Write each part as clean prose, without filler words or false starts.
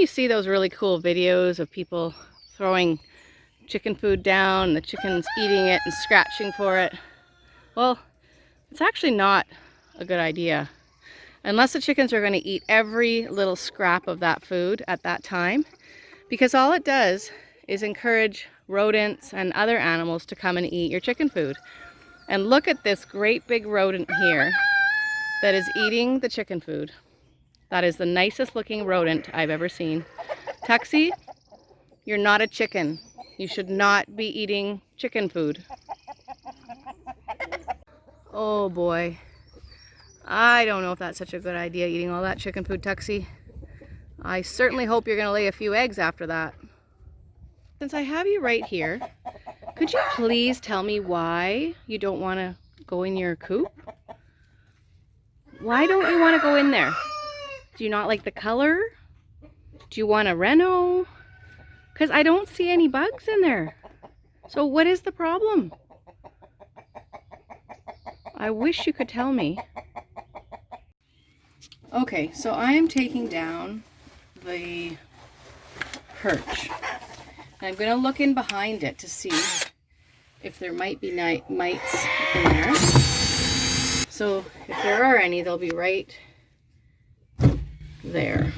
you see those really cool videos of people throwing chicken food down, and the chicken's eating it and scratching for it? Well, it's actually not a good idea. Unless the chickens are going to eat every little scrap of that food at that time, because all it does is encourage rodents and other animals to come and eat your chicken food. And look at this great big rodent here that is eating the chicken food. That is the nicest looking rodent I've ever seen. Tuxie, you're not a chicken. You should not be eating chicken food. Oh boy. I don't know if that's such a good idea, eating all that chicken food, Tuxie. I certainly hope you're going to lay a few eggs after that. Since I have you right here, could you please tell me why you don't want to go in your coop? Why don't you want to go in there? Do you not like the color? Do you want a reno? Because I don't see any bugs in there. So what is the problem? I wish you could tell me. Okay, so I am taking down the perch. And I'm going to look in behind it to see if there might be mites in there. So if there are any, they'll be right there.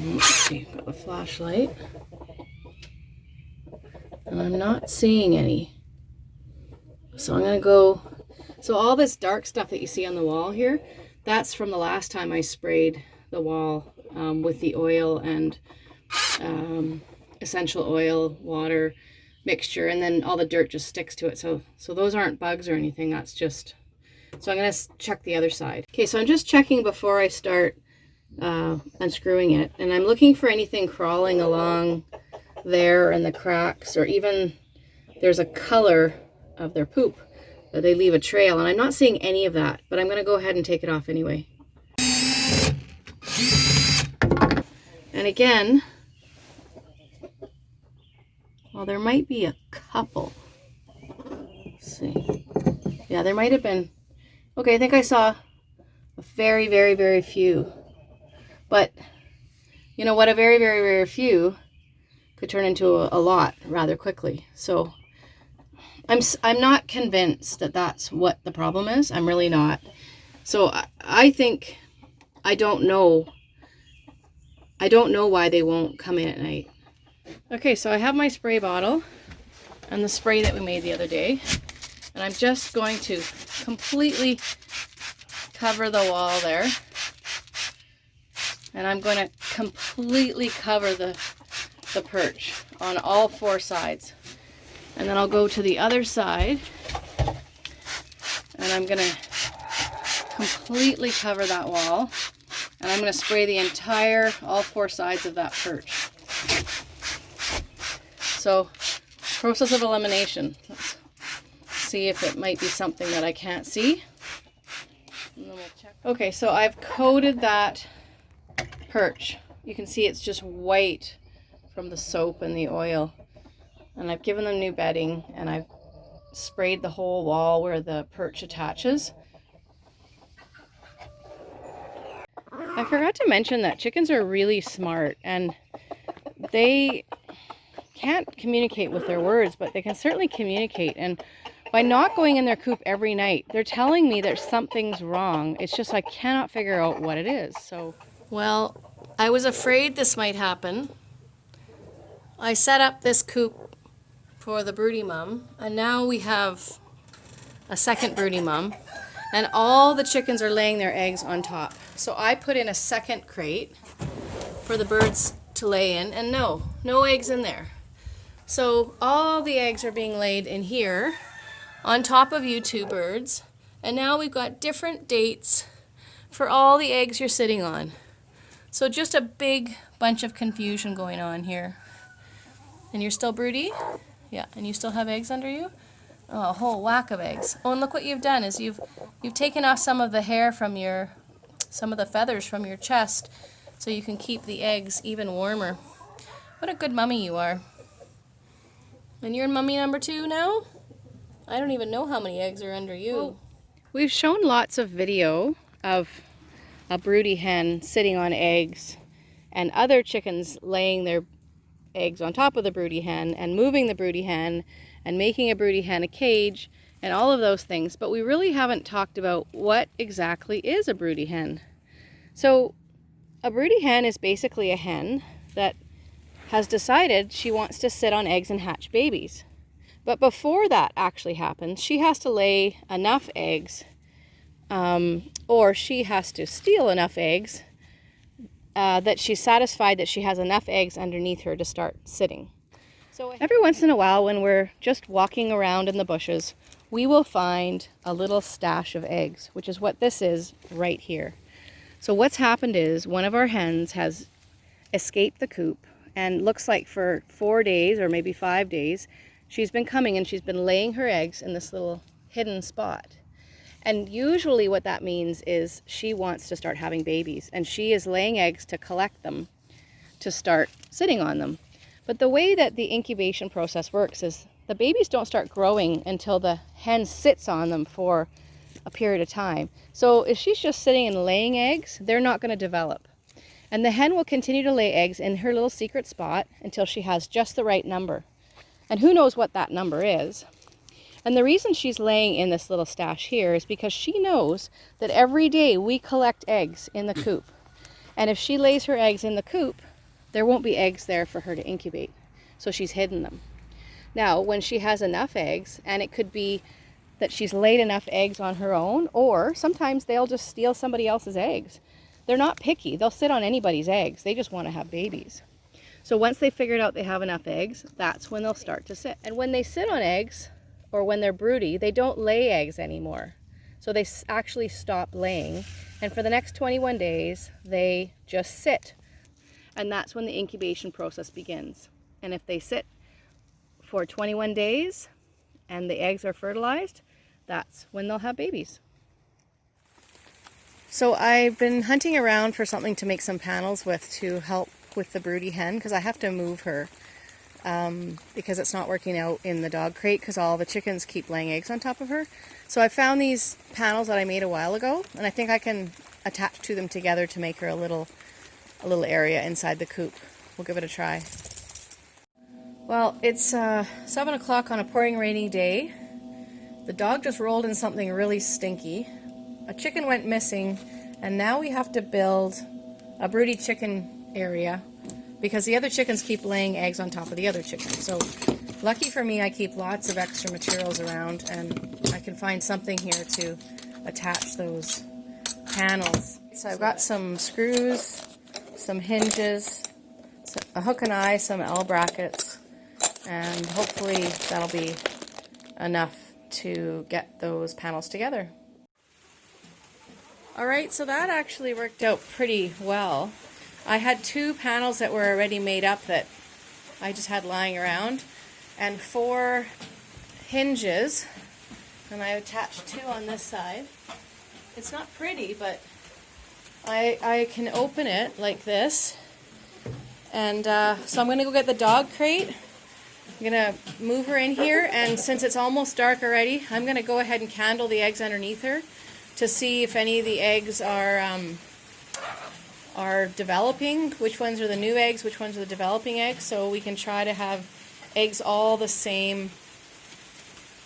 Let's see, I've got the flashlight. And I'm not seeing any. So I'm going to go... So all this dark stuff that you see on the wall here, that's from the last time I sprayed the wall with the oil and essential oil, water mixture, and then all the dirt just sticks to it. So those aren't bugs or anything. That's just... So I'm going to check the other side. Okay, so I'm just checking before I start unscrewing it. And I'm looking for anything crawling along there in the cracks, or even there's a color of their poop. They leave a trail, and I'm not seeing any of that, but I'm going to go ahead and take it off anyway. And again, well, there might be a couple. Let's see. Yeah, there might have been. Okay, I think I saw a very, very, very few. But you know what? A very, very, very few could turn into a lot rather quickly. So I'm not convinced that that's what the problem is. I'm really not. So I think I don't know why they won't come in at night. Okay, so I have my spray bottle and the spray that we made the other day, and I'm just going to completely cover the wall there, and I'm going to completely cover the perch on all four sides. And then I'll go to the other side, and I'm going to completely cover that wall, and I'm going to spray the all four sides of that perch. So, process of elimination. Let's see if it might be something that I can't see. And then we'll check. Okay, so I've coated that perch. You can see it's just white from the soap and the oil. And I've given them new bedding, and I've sprayed the whole wall where the perch attaches. I forgot to mention that chickens are really smart, and they can't communicate with their words, but they can certainly communicate. And by not going in their coop every night, they're telling me that something's wrong. It's just I cannot figure out what it is. So, well, I was afraid this might happen. I set up this coop for the broody mum, and now we have a second broody mum, and all the chickens are laying their eggs on top. So I put in a second crate for the birds to lay in, and no eggs in there. So all the eggs are being laid in here on top of you two birds, and now we've got different dates for all the eggs you're sitting on. So just a big bunch of confusion going on here. And you're still broody? Yeah, and you still have eggs under you? Oh, a whole whack of eggs. Oh, and look what you've done is you've taken off some of the hair from some of the feathers from your chest so you can keep the eggs even warmer. What a good mummy you are. And you're mummy number 2 now? I don't even know how many eggs are under you. Well, we've shown lots of video of a broody hen sitting on eggs and other chickens laying their eggs on top of the broody hen and moving the broody hen and making a broody hen a cage and all of those things. But we really haven't talked about what exactly is a broody hen. So a broody hen is basically a hen that has decided she wants to sit on eggs and hatch babies. But before that actually happens, she has to lay enough eggs, or she has to steal enough eggs that she's satisfied that she has enough eggs underneath her to start sitting. So every once in a while, when we're just walking around in the bushes, we will find a little stash of eggs, which is what this is right here. So what's happened is one of our hens has escaped the coop, and looks like for 4 days or maybe 5 days, she's been coming and she's been laying her eggs in this little hidden spot. And usually what that means is she wants to start having babies, and she is laying eggs to collect them, to start sitting on them. But the way that the incubation process works is the babies don't start growing until the hen sits on them for a period of time. So if she's just sitting and laying eggs, they're not going to develop. And the hen will continue to lay eggs in her little secret spot until she has just the right number. And who knows what that number is. And the reason she's laying in this little stash here is because she knows that every day we collect eggs in the coop. And if she lays her eggs in the coop, there won't be eggs there for her to incubate. So she's hidden them. Now, when she has enough eggs, and it could be that she's laid enough eggs on her own, or sometimes they'll just steal somebody else's eggs. They're not picky. They'll sit on anybody's eggs. They just want to have babies. So once they figured out they have enough eggs, that's when they'll start to sit. And when they sit on eggs, or when they're broody, they don't lay eggs anymore. So they actually stop laying. And for the next 21 days, they just sit. And that's when the incubation process begins. And if they sit for 21 days and the eggs are fertilized, that's when they'll have babies. So I've been hunting around for something to make some panels with to help with the broody hen, because I have to move her because it's not working out in the dog crate because all the chickens keep laying eggs on top of her. So I found these panels that I made a while ago, and I think I can attach to them together to make her a little area inside the coop. We'll give it a try. Well, it's 7 o'clock on a pouring rainy day. The dog just rolled in something really stinky. A chicken went missing, and now we have to build a broody chicken area because the other chickens keep laying eggs on top of the other chickens. So lucky for me, I keep lots of extra materials around, and I can find something here to attach those panels. So I've got some screws, some hinges, a hook and eye, some L brackets, and hopefully that'll be enough to get those panels together. Alright, so that actually worked out pretty well. I had 2 panels that were already made up that I just had lying around, and 4 hinges, and I attached 2 on this side. It's not pretty, but I can open it like this, and so I'm going to go get the dog crate. I'm going to move her in here, and since it's almost dark already, I'm going to go ahead and candle the eggs underneath her to see if any of the eggs are developing, which ones are the new eggs, which ones are the developing eggs, so we can try to have eggs all the same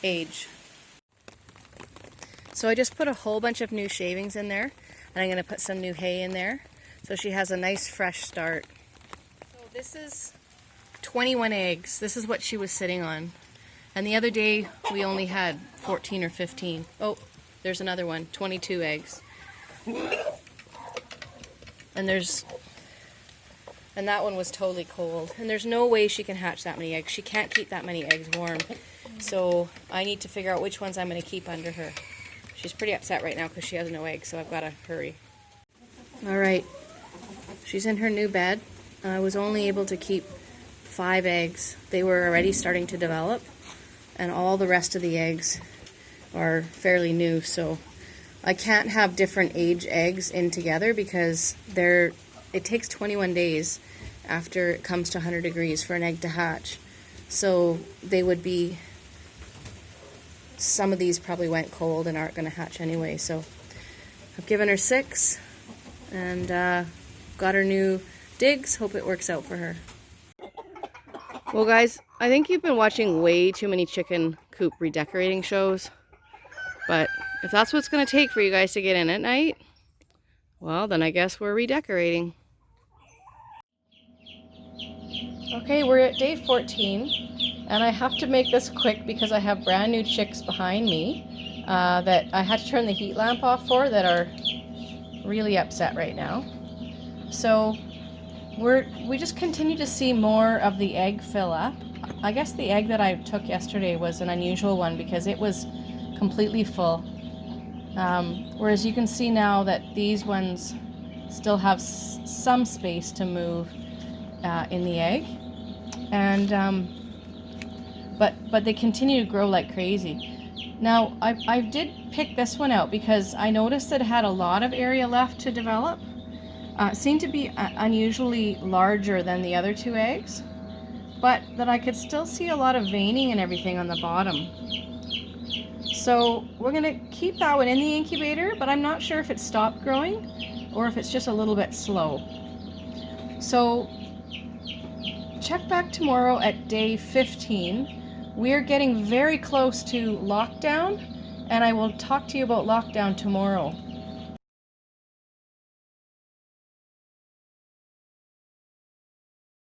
age. So I just put a whole bunch of new shavings in there, and I'm going to put some new hay in there so she has a nice fresh start. So this is 21 eggs. This is what she was sitting on. And the other day we only had 14 or 15. Oh, there's another one, 22 eggs. And that one was totally cold. And there's no way she can hatch that many eggs. She can't keep that many eggs warm. So I need to figure out which ones I'm going to keep under her. She's pretty upset right now because she has no eggs, so I've got to hurry. Alright, she's in her new bed. I was only able to keep 5 eggs. They were already starting to develop, and all the rest of the eggs are fairly new, so I can't have different age eggs in together because it takes 21 days after it comes to 100 degrees for an egg to hatch. So they would be, some of these probably went cold and aren't going to hatch anyway. So I've given her 6, and got her new digs. Hope it works out for her. Well guys, I think you've been watching way too many chicken coop redecorating shows, but if that's what's going to take for you guys to get in at night, well then I guess we're redecorating. Okay, we're at day 14, and I have to make this quick because I have brand new chicks behind me that I had to turn the heat lamp off for, that are really upset right now. So we just continue to see more of the egg fill up. I guess the egg that I took yesterday was an unusual one because it was completely full. Whereas you can see now that these ones still have some space to move in the egg. And but they continue to grow like crazy. Now I did pick this one out because I noticed that it had a lot of area left to develop. Seemed to be unusually larger than the other two eggs, but that I could still see a lot of veining and everything on the bottom. So we're going to keep that one in the incubator, but I'm not sure if it stopped growing or if it's just a little bit slow. So check back tomorrow at day 15. We're getting very close to lockdown, and I will talk to you about lockdown tomorrow.